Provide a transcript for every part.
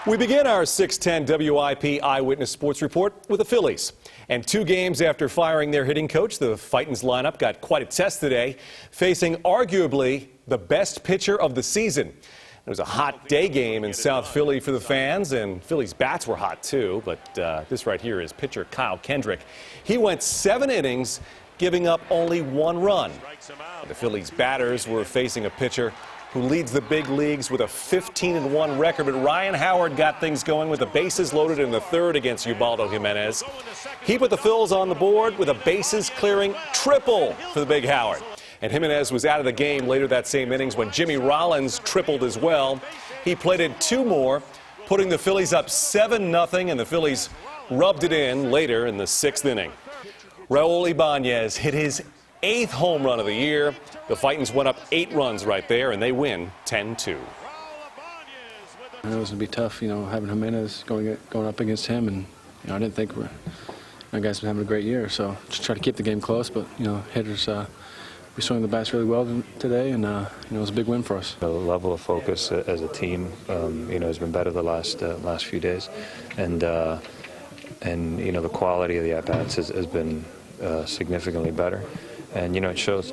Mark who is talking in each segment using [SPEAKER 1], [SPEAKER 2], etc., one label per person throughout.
[SPEAKER 1] We begin our 610 WIP Eyewitness Sports Report with the Phillies. And 2 games after firing their hitting coach, the Fightin's lineup got quite a test today, facing arguably the best pitcher of the season. It was a hot day game in South Philly for the fans, and Phillies bats were hot too, but this right here is pitcher Kyle Kendrick. He went 7 innings, giving up only 1 run. The Phillies batters were facing a pitcher who leads the big leagues with a 15-1 record, but Ryan Howard got things going with the bases loaded in the 3rd against Ubaldo Jimenez. He put the Phils on the board with a bases-clearing triple for the big Howard. And Jimenez was out of the game later that same innings when Jimmy Rollins tripled as well. He plated 2 more, putting the Phillies up 7-0, and the Phillies rubbed it in later in the 6th inning. Raul Ibanez hit his 8th home run of the year. The Fightin's went up 8 runs right there, and they win 10-2.
[SPEAKER 2] I know it was going to be tough, having Jimenez going up against him, and I didn't think our guys been having a great year, so just try to keep the game close. But hitters, we swung the bats really well today, and it was a big win for us.
[SPEAKER 3] The level of focus as a team, has been better the last few days, and the quality of the at-bats has been significantly better. And, it shows.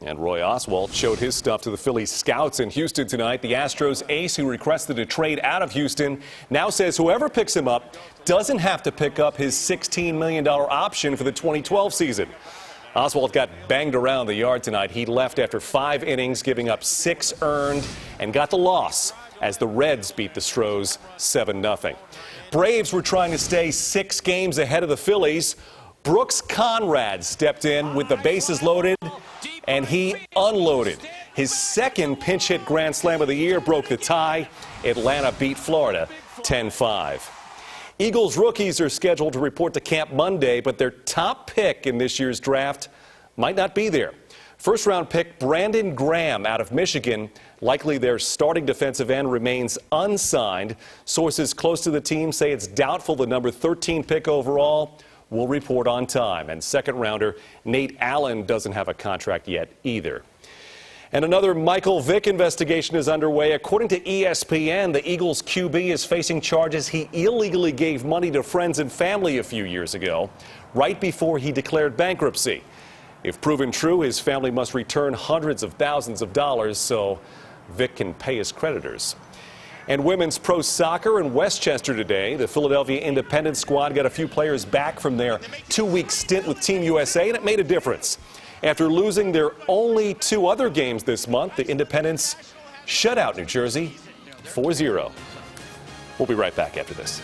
[SPEAKER 1] And Roy Oswalt showed his stuff to the Phillies scouts in Houston tonight. The Astros ace, who requested a trade out of Houston, now says whoever picks him up doesn't have to pick up his $16 million option for the 2012 season. Oswalt got banged around the yard tonight. He left after 5 innings, giving up 6 earned, and got the loss as the Reds beat the Stros 7-0. Braves were trying to stay 6 games ahead of the Phillies. Brooks Conrad stepped in with the bases loaded, and he unloaded. His 2nd pinch hit grand slam of the year broke the tie. Atlanta beat Florida 10-5. Eagles rookies are scheduled to report to camp Monday, but their top pick in this year's draft might not be there. First-round pick Brandon Graham out of Michigan, likely their starting defensive end, remains unsigned. Sources close to the team say it's doubtful the number 13 pick overall will report on time. And second-rounder Nate Allen doesn't have a contract yet either. And another Michael Vick investigation is underway. According to ESPN, the Eagles QB is facing charges he illegally gave money to friends and family a few years ago, right before he declared bankruptcy. If proven true, his family must return hundreds of thousands of dollars so Vick can pay his creditors. And women's pro soccer in Westchester today. The Philadelphia Independent squad got a few players back from their 2-week stint with Team USA, and it made a difference. After losing their only 2 other games this month, the Independents shut out New Jersey 4-0. We'll be right back after this.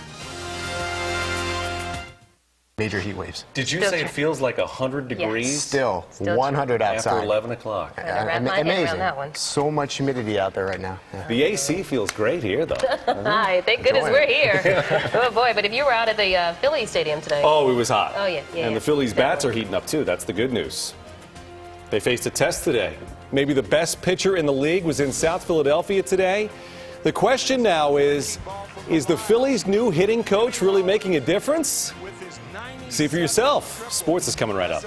[SPEAKER 4] Major heat waves.
[SPEAKER 1] Did you say it feels like 100 degrees?
[SPEAKER 4] Yes. Still 100 outside.
[SPEAKER 1] After 11 o'clock.
[SPEAKER 4] Amazing. That one. So much humidity out there right now. Yeah.
[SPEAKER 1] The AC feels great here, though.
[SPEAKER 5] Hi, thank goodness we're here. Oh, boy, but if you were out at the Philly Stadium today.
[SPEAKER 1] Oh, it was hot.
[SPEAKER 5] Oh, yeah.
[SPEAKER 1] And the Phillies bats are heating up, too. That's the good news. They faced a test today. Maybe the best pitcher in the league was in South Philadelphia today. The question now is the Phillies' new hitting coach really making a difference? See for yourself. Sports is coming right up.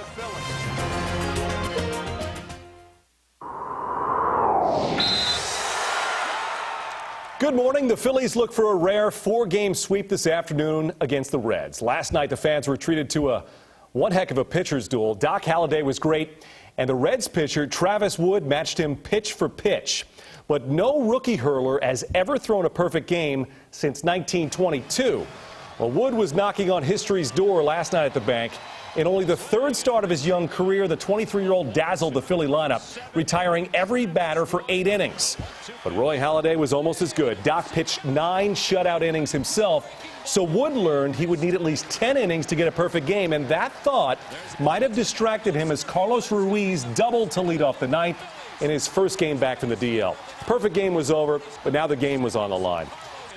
[SPEAKER 1] Good morning. The Phillies look for a rare 4-game sweep this afternoon against the Reds. Last night, the fans were treated to one heck of a pitcher's duel. Doc Halladay was great, and the Reds pitcher, Travis Wood, matched him pitch for pitch. But no rookie hurler has ever thrown a perfect game since 1922. Well, Wood was knocking on history's door last night at the bank. In only the 3rd start of his young career, the 23-year-old dazzled the Philly lineup, retiring every batter for 8 innings. But Roy Halladay was almost as good. Doc pitched 9 shutout innings himself, so Wood learned he would need at least 10 innings to get a perfect game, and that thought might have distracted him as Carlos Ruiz doubled to lead off the 9th in his first game back from the DL. Perfect game was over, but now the game was on the line.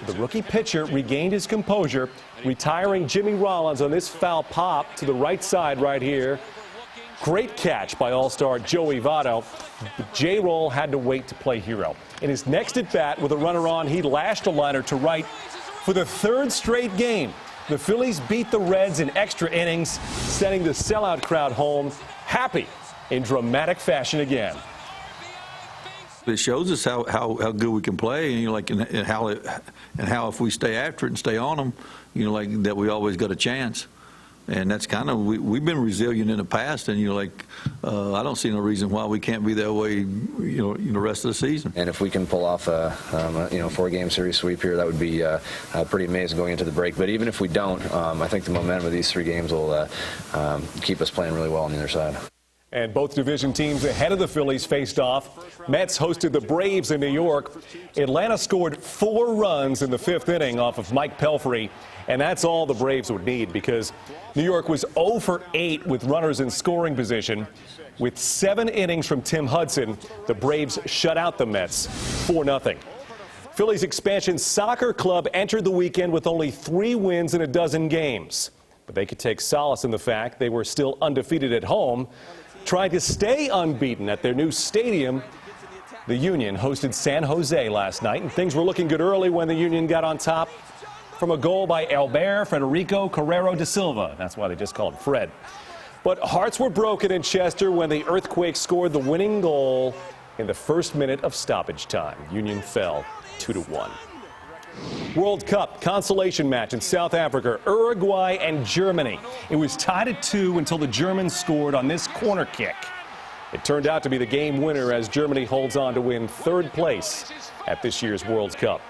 [SPEAKER 1] The rookie pitcher regained his composure, retiring Jimmy Rollins on this foul pop to the right side right here. Great catch by All-Star Joey Votto. J-Roll had to wait to play hero. In his next at-bat with a runner on, he lashed a liner to right for the 3rd straight game. The Phillies beat the Reds in extra innings, sending the sellout crowd home happy in dramatic fashion again.
[SPEAKER 6] It shows us how good we can play, and and how if we stay after it and stay on them, that we always got a chance. And that's kind of we've been resilient in the past, and I don't see no reason why we can't be that way, the rest of the season.
[SPEAKER 7] And if we can pull off a 4-game series sweep here, that would be pretty amazing going into the break. But even if we don't, I think the momentum of these 3 games will keep us playing really well on the other side.
[SPEAKER 1] And both division teams ahead of the Phillies faced off. Mets hosted the Braves in New York. Atlanta scored 4 runs in the 5th inning off of Mike Pelfrey. And that's all the Braves would need, because New York was 0 for 8 with runners in scoring position. With 7 innings from Tim Hudson, the Braves shut out the Mets 4-0. Phillies Expansion Soccer Club entered the weekend with only 3 wins in a dozen games. But they could take solace in the fact they were still undefeated at home, trying to stay unbeaten at their new stadium. The Union hosted San Jose last night, and things were looking good early when the Union got on top from a goal by Albert Federico Carrero da Silva. That's why they just called him Fred. But hearts were broken in Chester when the Earthquakes scored the winning goal in the first minute of stoppage time. Union fell 2-1. World Cup consolation match in South Africa, Uruguay and Germany. It was tied at 2 until the Germans scored on this corner kick. It turned out to be the game winner as Germany holds on to win 3rd place at this year's World Cup.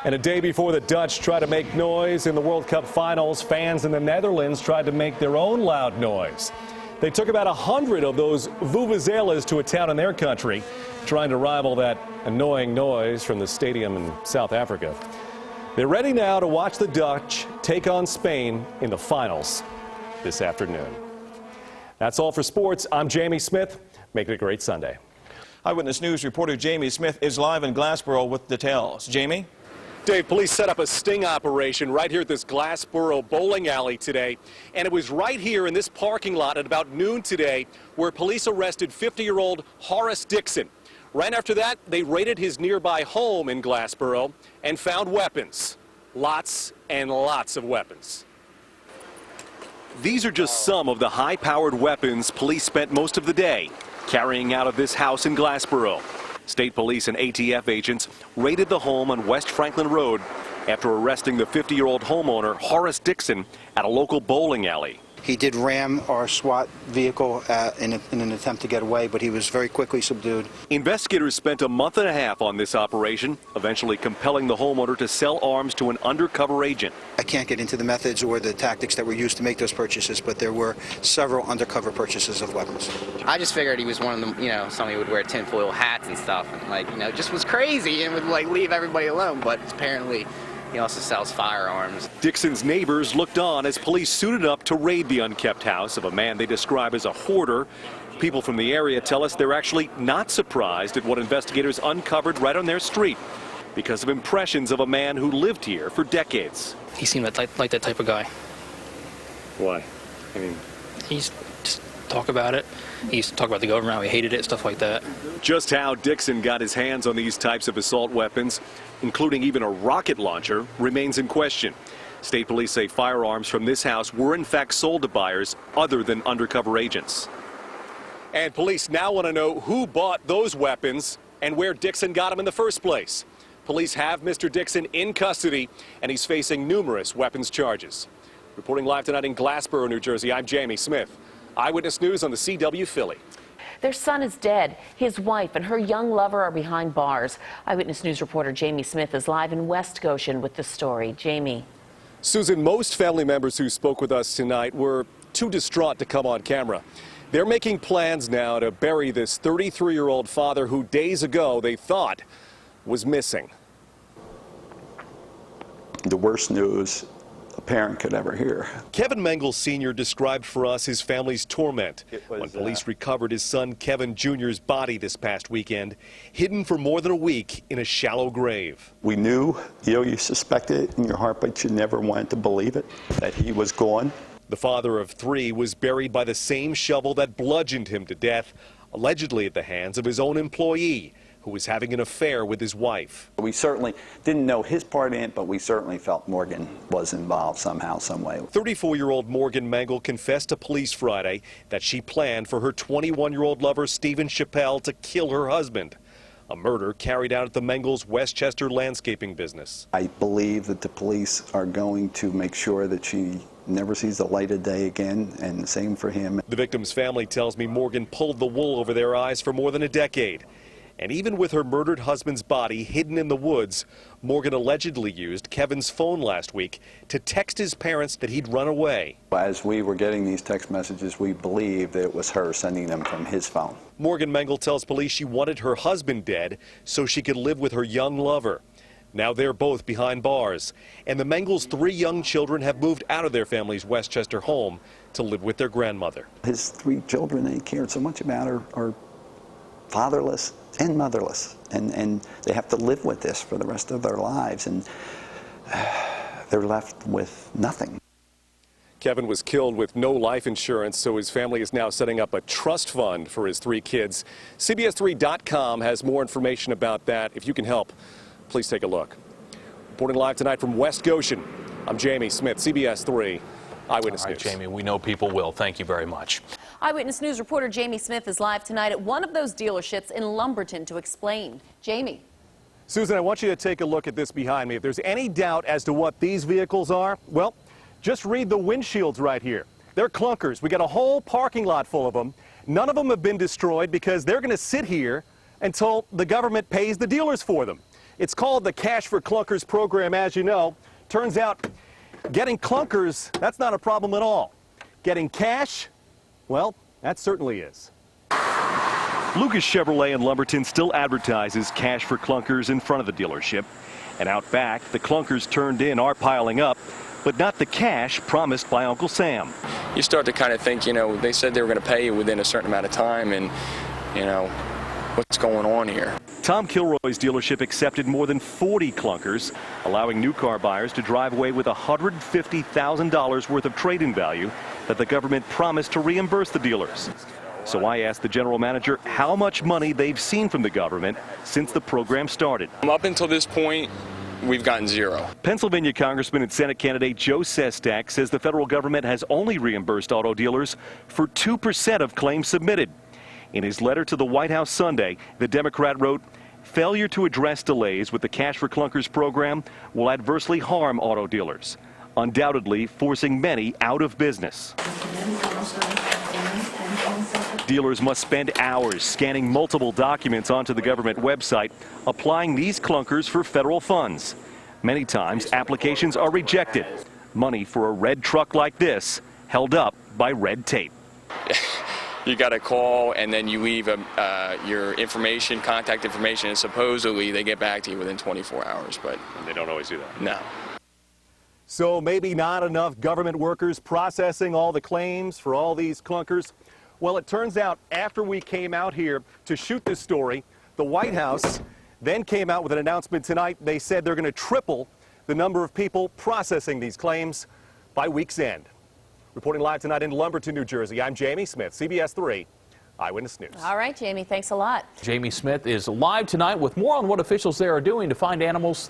[SPEAKER 1] And a day before the Dutch try to make noise in the World Cup finals, fans in the Netherlands tried to make their own loud noise. They took about 100 of those vuvuzelas to a town in their country, trying to rival that annoying noise from the stadium in South Africa. They're ready now to watch the Dutch take on Spain in the finals this afternoon. That's all for sports. I'm Jamie Smith. Make it a great Sunday.
[SPEAKER 8] Eyewitness News reporter Jamie Smith is live in Glassboro with details. Jamie?
[SPEAKER 1] Dave, police set up a sting operation right here at this Glassboro bowling alley today. And it was right here in this parking lot at about noon today where police arrested 50-year-old Horace Dixon. Right after that, they raided his nearby home in Glassboro and found weapons. Lots and lots of weapons. These are just some of the high-powered weapons police spent most of the day carrying out of this house in Glassboro. State police and ATF agents raided the home on West Franklin Road after arresting the 50-year-old homeowner, Horace Dixon, at a local bowling alley.
[SPEAKER 9] He did ram our SWAT vehicle in an attempt to get away, but he was very quickly subdued.
[SPEAKER 1] Investigators spent a month and a half on this operation, eventually compelling the homeowner to sell arms to an undercover agent.
[SPEAKER 9] I can't get into the methods or the tactics that were used to make those purchases, but there were several undercover purchases of weapons.
[SPEAKER 10] I just figured he was one of them, somebody who would wear tinfoil hats and stuff, and just was crazy and would leave everybody alone, but apparently he also sells firearms.
[SPEAKER 1] Dixon's neighbors looked on as police suited up to raid the unkept house of a man they describe as a hoarder. People from the area tell us they're actually not surprised at what investigators uncovered right on their street because of impressions of a man who lived here for decades.
[SPEAKER 11] He seemed like that type of guy.
[SPEAKER 1] Why?
[SPEAKER 11] He used to talk about it. He used to talk about the government, how he hated it, stuff like that.
[SPEAKER 1] Just how Dixon got his hands on these types of assault weapons, including even a rocket launcher, remains in question. State police say firearms from this house were in fact sold to buyers other than undercover agents. And police now want to know who bought those weapons and where Dixon got them in the first place. Police have Mr. Dixon in custody, and he's facing numerous weapons charges. Reporting live tonight in Glassboro, New Jersey, I'm Jamie Smith. Eyewitness News on the CW Philly.
[SPEAKER 12] Their son is dead. His wife and her young lover are behind bars. Eyewitness News reporter Jamie Smith is live in West Goshen with the story. Jamie.
[SPEAKER 1] Susan, most family members who spoke with us tonight were too distraught to come on camera. They're making plans now to bury this 33-year-old father who days ago they thought was missing.
[SPEAKER 13] The worst news a parent could ever hear.
[SPEAKER 1] Kevin Mengel Sr. described for us his family's torment when police recovered his son Kevin Jr.'s body this past weekend, hidden for more than a week in a shallow grave.
[SPEAKER 13] We knew, you suspected it in your heart, but you never wanted to believe it, that he was gone.
[SPEAKER 1] The father of 3 was buried by the same shovel that bludgeoned him to death, allegedly at the hands of his own employee, who was having an affair with his wife.
[SPEAKER 13] We certainly didn't know his part in it, but we certainly felt Morgan was involved somehow, some way.
[SPEAKER 1] 34-year-old Morgan Mengel confessed to police Friday that she planned for her 21-year-old lover, Stephen Chappelle, to kill her husband. a murder carried out at the Mengels Westchester landscaping business.
[SPEAKER 13] I believe that the police are going to make sure that she never sees the light of day again, and the same for him.
[SPEAKER 1] The victim's family tells me Morgan pulled the wool over their eyes for more than a decade. And even with her murdered husband's body hidden in the woods, Morgan allegedly used Kevin's phone last week to text his parents that he'd run away.
[SPEAKER 13] As we were getting these text messages, we believed that it was her sending them from his phone.
[SPEAKER 1] Morgan Mengel tells police she wanted her husband dead so she could live with her young lover. Now they're both behind bars. And the Mengels' 3 young children have moved out of their family's Westchester home to live with their grandmother.
[SPEAKER 13] His 3 children that he cared so much about are fatherless and motherless, and they have to live with this for the rest of their lives, and they're left with nothing.
[SPEAKER 1] Kevin was killed with no life insurance, so his family is now setting up a trust fund for his 3 kids. CBS3.com has more information about that. If you can help, please take a look. Reporting live tonight from West Goshen, I'm Jamie Smith, CBS 3 Eyewitness News.
[SPEAKER 14] Jamie, we know people will. Thank you very much.
[SPEAKER 12] Eyewitness News reporter Jamie Smith is live tonight at one of those dealerships in Lumberton to explain. Jamie.
[SPEAKER 1] Susan, I want you to take a look at this behind me. If there's any doubt as to what these vehicles are, well, just read the windshields right here. They're clunkers. We got a whole parking lot full of them. None of them have been destroyed because they're going to sit here until the government pays the dealers for them. It's called the Cash for Clunkers program, as you know. Turns out getting clunkers, that's not a problem at all. Getting cash, well, that certainly is. Lucas Chevrolet in Lumberton still advertises Cash for Clunkers in front of the dealership. And out back, the clunkers turned in are piling up, but not the cash promised by Uncle Sam.
[SPEAKER 15] You start to kind of think, they said they were going to pay you within a certain amount of time, and, what's going on here?
[SPEAKER 1] Tom Kilroy's dealership accepted more than 40 clunkers, allowing new car buyers to drive away with $150,000 worth of trade-in value that the government promised to reimburse the dealers. So I asked the general manager how much money they've seen from the government since the program started.
[SPEAKER 15] Up until this point, we've gotten 0.
[SPEAKER 1] Pennsylvania Congressman and Senate candidate Joe Sestak says the federal government has only reimbursed auto dealers for 2% of claims submitted. In his letter to the White House Sunday, the Democrat wrote, "Failure to address delays with the Cash for Clunkers program will adversely harm auto dealers, undoubtedly forcing many out of business." Dealers must spend hours scanning multiple documents onto the government website, applying these clunkers for federal funds. Many times, applications are rejected. Money for a red truck like this held up by red tape.
[SPEAKER 15] You got a call, and then you leave your information, contact information, and supposedly they get back to you within 24 hours, but
[SPEAKER 1] they don't always do that.
[SPEAKER 15] No.
[SPEAKER 1] So maybe not enough government workers processing all the claims for all these clunkers. Well, it turns out after we came out here to shoot this story, the White House then came out with an announcement tonight. They said they're going to triple the number of people processing these claims by week's end. Reporting live tonight in Lumberton, New Jersey, I'm Jamie Smith, CBS 3 Eyewitness News.
[SPEAKER 12] All right, Jamie, thanks a lot.
[SPEAKER 14] Jamie Smith is live tonight with more on what officials there are doing to find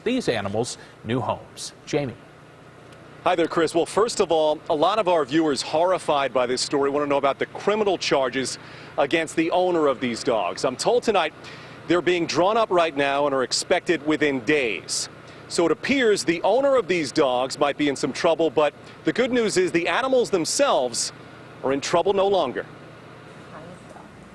[SPEAKER 14] these animals, new homes. Jamie.
[SPEAKER 1] Hi there, Chris. Well, first of all, a lot of our viewers horrified by this story want to know about the criminal charges against the owner of these dogs. I'm told tonight they're being drawn up right now and are expected within days. So it appears the owner of these dogs might be in some trouble, but the good news is the animals themselves are in trouble no longer.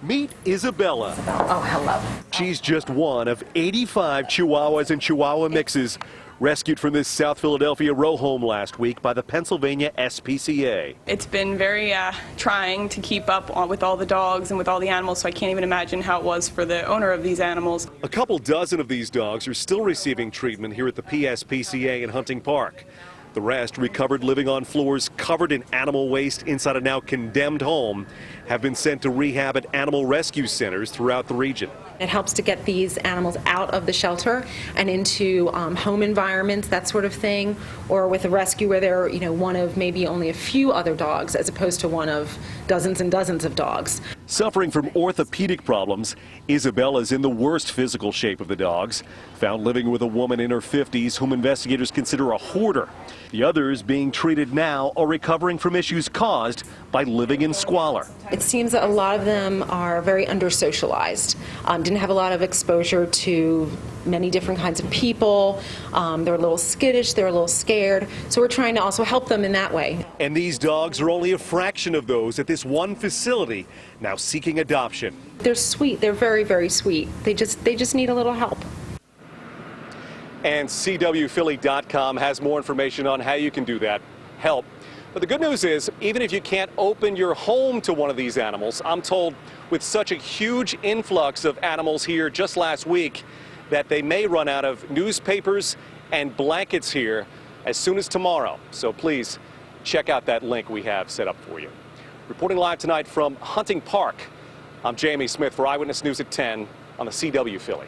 [SPEAKER 1] Meet Isabella.
[SPEAKER 12] Oh, hello.
[SPEAKER 1] She's just one of 85 Chihuahuas and Chihuahua mixes rescued from this South Philadelphia row home last week by the Pennsylvania SPCA.
[SPEAKER 16] It's been very trying to keep up with all the dogs and with all the animals, so I can't even imagine how it was for the owner of these animals.
[SPEAKER 1] A couple dozen of these dogs are still receiving treatment here at the PSPCA in Hunting Park. The rest, recovered living on floors covered in animal waste inside a now condemned home, have been sent to rehab at animal rescue centers throughout the region.
[SPEAKER 17] It helps to get these animals out of the shelter and into home environments, that sort of thing, or with a rescue where they're, one of maybe only a few other dogs as opposed to one of dozens and dozens of dogs.
[SPEAKER 18] Suffering from orthopedic problems, Isabella's in the worst physical shape of the dogs. Found living with a woman in her 50s whom investigators consider a hoarder. The others being treated now are recovering from issues caused by living in squalor.
[SPEAKER 17] It seems that a lot of them are very under-socialized, didn't have a lot of exposure to many different kinds of people. They're a little skittish, they're a little scared, so we're trying to also help them in that way.
[SPEAKER 18] And these dogs are only a fraction of those at this one facility now seeking adoption.
[SPEAKER 17] They're sweet, they're very, very sweet. They just need a little help.
[SPEAKER 1] And CWPhilly.com has more information on how you can do that, help. But the good news is, even if you can't open your home to one of these animals, I'm told with such a huge influx of animals here just last week that they may run out of newspapers and blankets here as soon as tomorrow. So please check out that link we have set up for you. Reporting live tonight from Hunting Park, I'm Jamie Smith for Eyewitness News at 10 on the CW Philly.